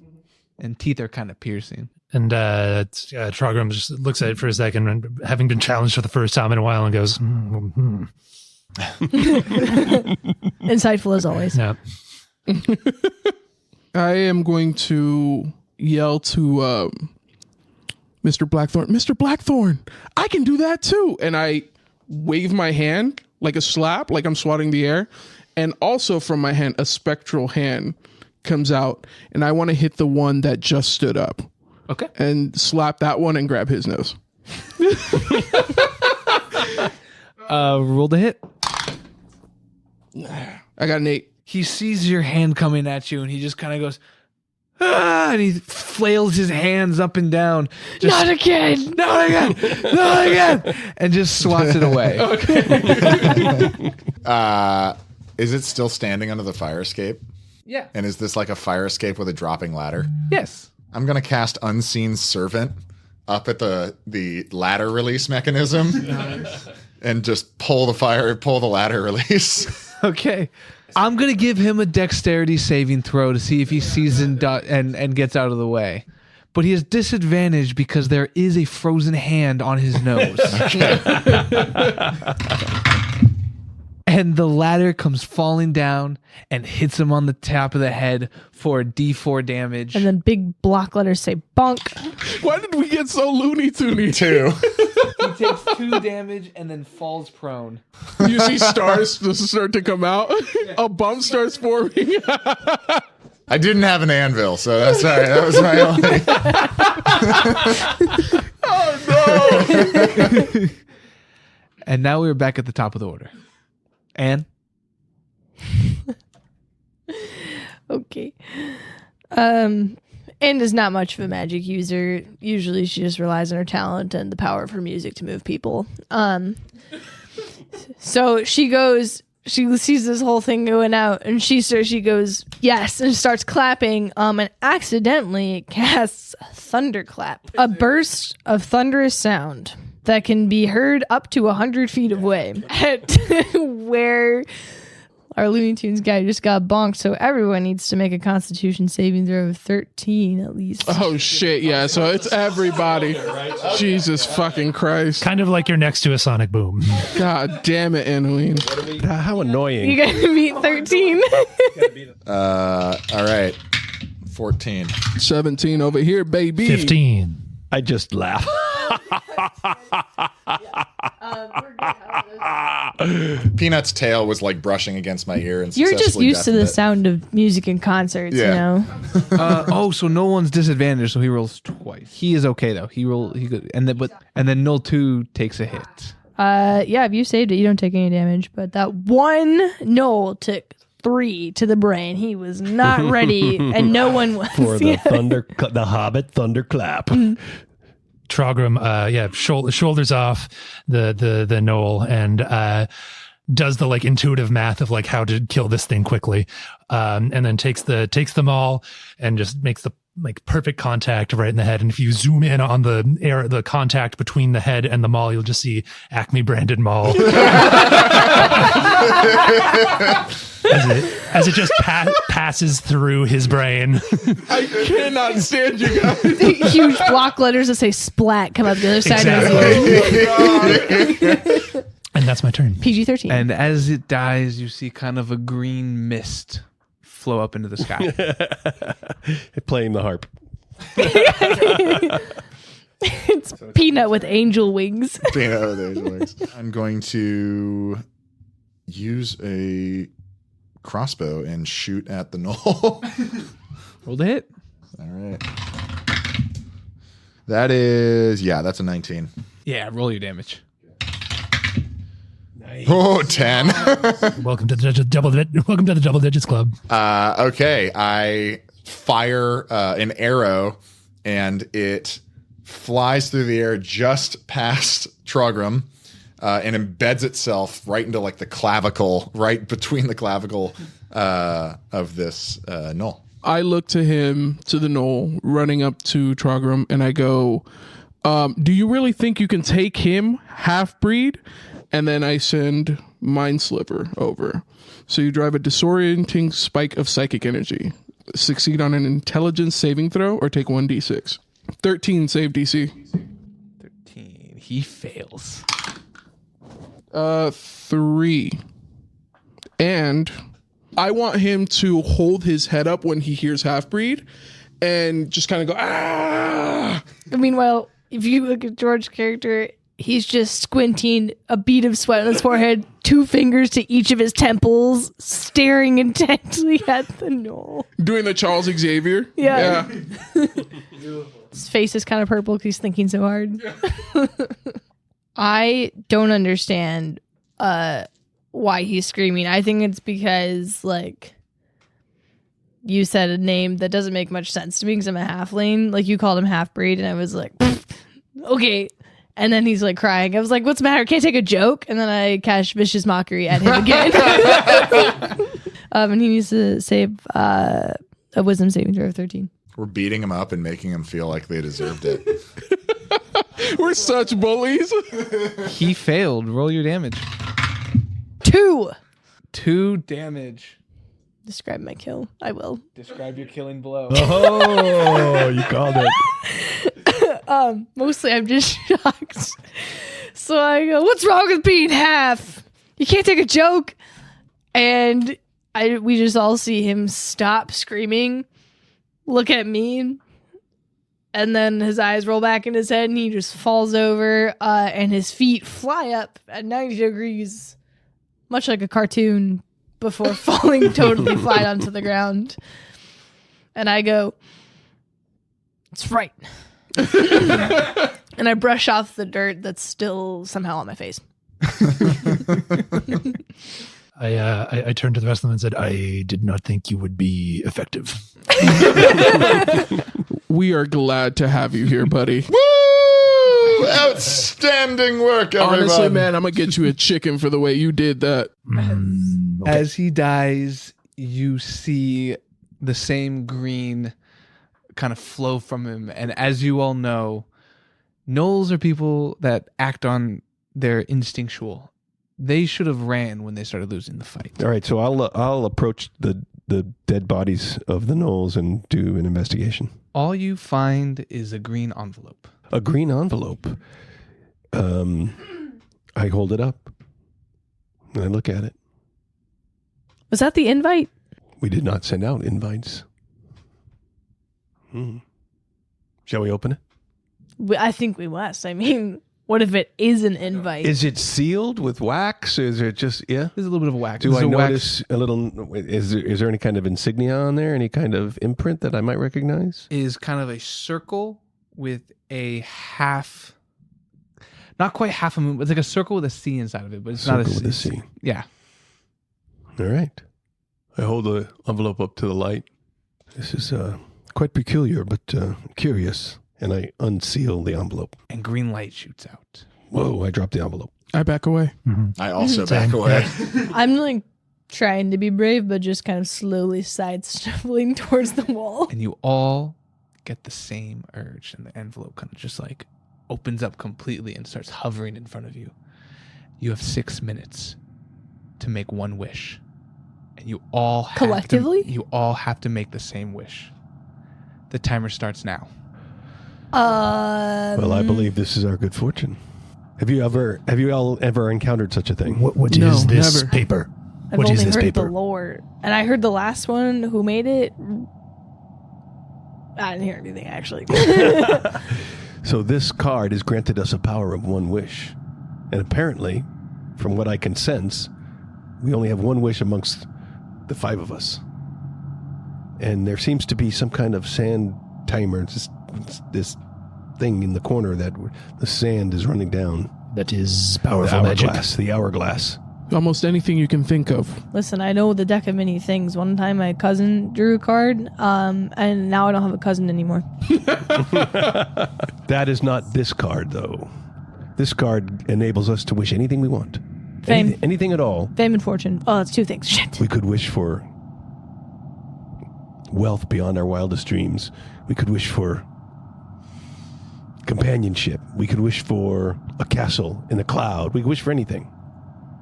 And teeth are kind of piercing. And Trogrim just looks at it for a second, and having been challenged for the first time in a while, and goes, Insightful as always. Yeah. I am going to yell to Mr. Blackthorn, "Mr. Blackthorn, I can do that too." And I wave my hand like a slap, like I'm swatting the air. And also from my hand, a spectral hand comes out, and I want to hit the one that just stood up. Okay. And slap that one and grab his nose. Roll to hit. I got an 8. He sees your hand coming at you, and he just kind of goes, "Ah," and he flails his hands up and down. Not again. Not again. Not again. And just swats it away. Is it still standing under the fire escape? Yeah. And is this like a fire escape with a dropping ladder? Yes. I'm going to cast Unseen Servant up at the ladder release mechanism and just pull the ladder release. Okay. I'm going to give him a dexterity saving throw to see if he sees and gets out of the way. But he has disadvantage because there is a frozen hand on his nose. And the ladder comes falling down and hits him on the top of the head for a D4 damage. And then big block letters say bonk. Why did we get so Looney Tunes? 2. He takes 2 damage and then falls prone. You see stars start to come out. A bump starts forming. I didn't have an anvil, so that's sorry. That was my only. And now we're back at the top of the order. Anne? Okay. And is not much of a magic user. Usually she just relies on her talent and the power of her music to move people. So she sees this whole thing going out, and she goes, yes, and starts clapping, and accidentally casts Thunderclap, a burst of thunderous sound that can be heard up to 100 feet away at where our Looney Tunes guy just got bonked, so everyone needs to make a Constitution saving throw of 13 at least. Oh shit, yeah, so it's everybody. Jesus fucking Christ. Kind of like you're next to a sonic boom. God damn it, Anouine. How annoying. You gotta beat 13. All right. 14. 17 over here, baby. 15. I just laugh. Peanut's tail was like brushing against my ear, and You're just successfully used to the deafened it. sound of music in concerts, you Yeah. know? So no one's disadvantaged, so he rolls twice. He is okay though. He could, and then Null 2 takes a hit. Yeah, if you saved it, you don't take any damage, but that one Noel took 3 to the brain. He was not ready, and no one was. For the the Hobbit thunderclap. Trogrim, shoulders off the knoll and does the like intuitive math of like how to kill this thing quickly, and then takes them all and just makes the like perfect contact right in the head. And if you zoom in on the contact between the head and the maul, you'll just see Acme branded maul. As it just passes through his brain. I cannot stand you guys. Huge block letters that say splat come up the other side of his ear. And that's my turn. PG-13. And as it dies, you see kind of a green mist flow up into the sky. Playing the harp. It's Peanut with angel wings. Peanut with angel wings. I'm going to use a crossbow and shoot at the knoll. Roll the hit. All right. That's a 19. Yeah, roll your damage. Oh, 10. Welcome to the double digits club. Okay, I fire an arrow, and it flies through the air just past Trogrim, and embeds itself right into like the clavicle, right between the clavicle of this knoll. I look to the knoll, running up to Trogrim, and I go, do you really think you can take him, half-breed? And then I send Mind Sliver over. So you drive a disorienting spike of psychic energy. Succeed on an intelligence saving throw or take 1d6. 13 save DC. 13. He fails. 3. And I want him to hold his head up when he hears half-breed and just kind of go, ah! Meanwhile, if you look at George's character, he's just squinting, a bead of sweat on his forehead, 2 fingers to each of his temples, staring intently at the knoll. Doing the Charles Xavier. Yeah. His face is kind of purple because he's thinking so hard. I don't understand why he's screaming. I think it's because, like, you said a name that doesn't make much sense to me because I'm a halfling. Like, you called him half-breed, and I was like, okay. And then he's like crying. I was like, what's the matter? Can't take a joke? And then I cast Vicious Mockery at him again. And he needs to save a wisdom saving throw of 13. We're beating him up and making him feel like they deserved it. We're such bullies. He failed. Roll your damage. 2. 2 damage. Describe my kill. I will. Describe your killing blow. Oh, you called it. Mostly I'm just shocked. So I go, what's wrong with being half? You can't take a joke. And we just all see him stop screaming, look at me, and then his eyes roll back in his head and he just falls over, and his feet fly up at 90 degrees, much like a cartoon, before falling totally flat onto the ground. And I go, it's right. And I brush off the dirt that's still somehow on my face. I turned to the rest of them and said, I did not think you would be effective. We are glad to have you here, buddy. Woo! Outstanding work, everyone. Honestly, man, I'm going to get you a chicken for the way you did that. Okay. As he dies, you see the same green kind of flow from him. And as you all know, gnolls are people that act on their instinctual. They should have ran when they started losing the fight. All right, so I'll approach the dead bodies of the gnolls and do an investigation. All you find is a green envelope. A green envelope. I hold it up and I look at it. Was that the invite? We did not send out invites. Shall we open it? I think we must. I mean, what if it is an invite? Is it sealed with wax? Is it just There's a little bit of wax. Do There's I a wax- notice a little? Is there any kind of insignia on there? Any kind of imprint that I might recognize? is kind of a circle with a half, not quite half a moon, but it's like a circle with a C inside of it, but it's not a Circle C. with a C. Yeah. All right. I hold the envelope up to the light. This is quite peculiar, but curious. And I unseal the envelope. And green light shoots out. Whoa! I drop the envelope. I back away. I also Same. back away. I'm like trying to be brave, but just kind of slowly sidestepping towards the wall. And you all get the same urge, and the envelope kind of just like opens up completely and starts hovering in front of you. You have 6 minutes to make one wish. And you all have Collectively? you all have to make the same wish. The timer starts now. Well, I believe this is our good fortune. Have you all ever encountered such a thing? What No, is this never. paper? I've What only is this heard paper? the lore, and I heard the last one who made it. I didn't hear anything actually. So this card has granted us a power of one wish. And apparently, from what I can sense, we only have one wish amongst the 5 of us. And there seems to be some kind of sand timer. It's this thing in the corner that the sand is running down. That is The powerful magic. hourglass. The hourglass. Almost anything you can think of. Listen, I know the deck of many things. One time my cousin drew a card, and now I don't have a cousin anymore. That is not this card, though. This card enables us to wish anything we want. Fame. Anything at all. Fame and fortune. Oh, that's 2 things. Shit. We could wish for wealth beyond our wildest dreams. We could wish for companionship. We could wish for a castle in the cloud. We could wish for anything.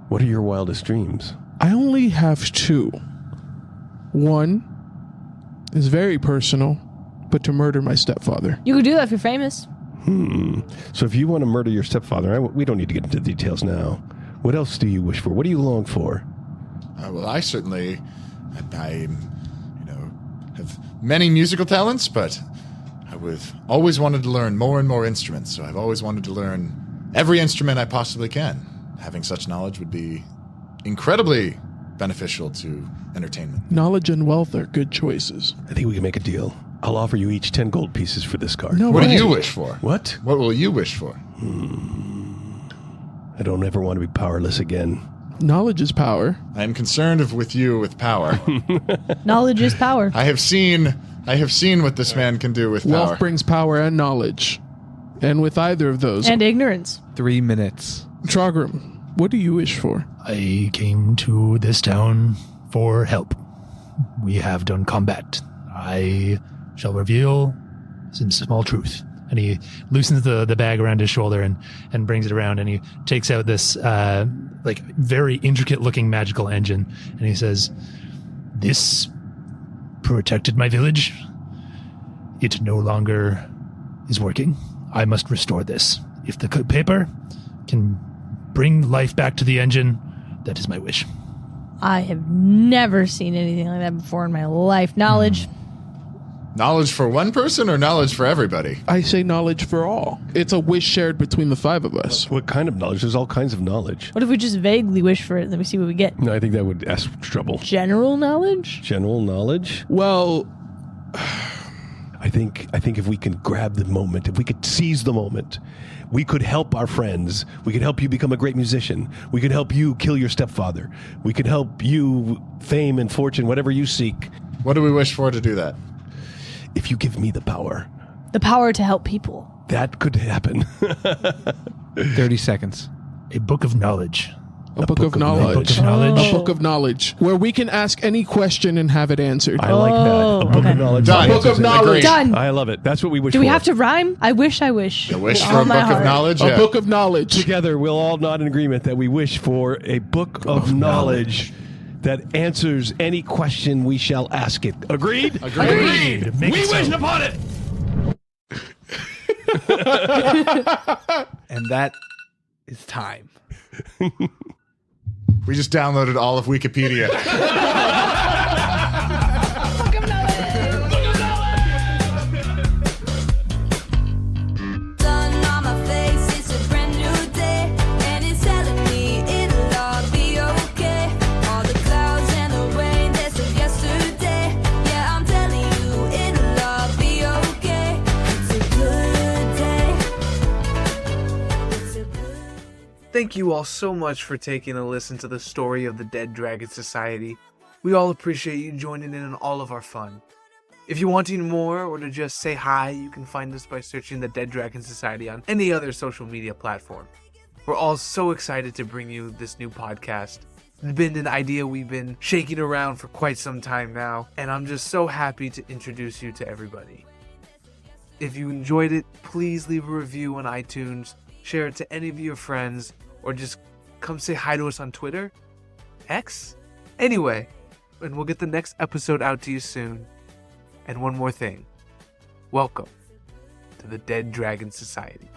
What are your wildest dreams? I only have 2. One is very personal, but to murder my stepfather. You could do that if you're famous. So if you want to murder your stepfather, we don't need to get into details now. What else do you wish for? What do you long for? Well, I certainly, I have many musical talents, but I've always wanted to learn more and more instruments. So I've always wanted to learn every instrument I possibly can. Having such knowledge would be incredibly beneficial to entertainment. Knowledge and wealth are good choices. I think we can make a deal. I'll offer you each 10 gold pieces for this card. No What do way. you wish for? What? What will you wish for? I don't ever want to be powerless again. Knowledge is power. I am concerned with you with power. Knowledge is power. I have seen what this man can do with power. Wealth brings power and knowledge. And with either of those, And ignorance. 3 minutes. Trogrim, what do you wish for? I came to this town for help. We have done combat. I shall reveal some small truth. And he loosens the bag around his shoulder and brings it around, and he takes out this very intricate looking magical engine, and he says, "This protected my village. It no longer is working. I must restore this. If the paper can bring life back to the engine, that is my wish." I have never seen anything like that before in my life. Knowledge. Knowledge for one person or knowledge for everybody? I say knowledge for all. It's a wish shared between the 5 of us. What kind of knowledge? There's all kinds of knowledge. What if we just vaguely wish for it and then we see what we get? No, I think that would ask for trouble. General knowledge? General knowledge? Well, I think if we can grab the moment, if we could seize the moment, we could help our friends. We could help you become a great musician. We could help you kill your stepfather. We could help you fame and fortune, whatever you seek. What do we wish for to do that? If you give me the power, The power to help people. that could happen. 30 seconds. A book of knowledge. A book of knowledge. A book of knowledge. A book of knowledge where we can ask any question and have it answered. I like that. A book okay. of knowledge. Done. Book of knowledge. Agreed. Done. I love it. That's what we wish Do for. we have to rhyme? I wish. A wish With for all a my book of heart. knowledge. A Yeah. book of knowledge. Together, we'll all nod in agreement that we wish for a book of knowledge that answers any question we shall ask it. Agreed? Agreed. Make We it so. wish upon it! And that is time. We just downloaded all of Wikipedia. Sun on my face, it's a brand new day, and it's telling me it'll all be okay. All the clouds and the rain, that's of yesterday. Yeah, I'm telling you, it'll all be okay. It's a good day. It's a good Thank you all so much for taking a listen to the story of the Dead Dragon Society. We all appreciate you joining in on all of our fun. If you're wanting more or to just say hi, you can find us by searching the Dead Dragon Society on any other social media platform. We're all so excited to bring you this new podcast. It's been an idea we've been shaking around for quite some time now, and I'm just so happy to introduce you to everybody. If you enjoyed it, please leave a review on iTunes, share it to any of your friends, or just come say hi to us on Twitter, X. Anyway, and we'll get the next episode out to you soon. And one more thing. Welcome to the Dead Dragon Society.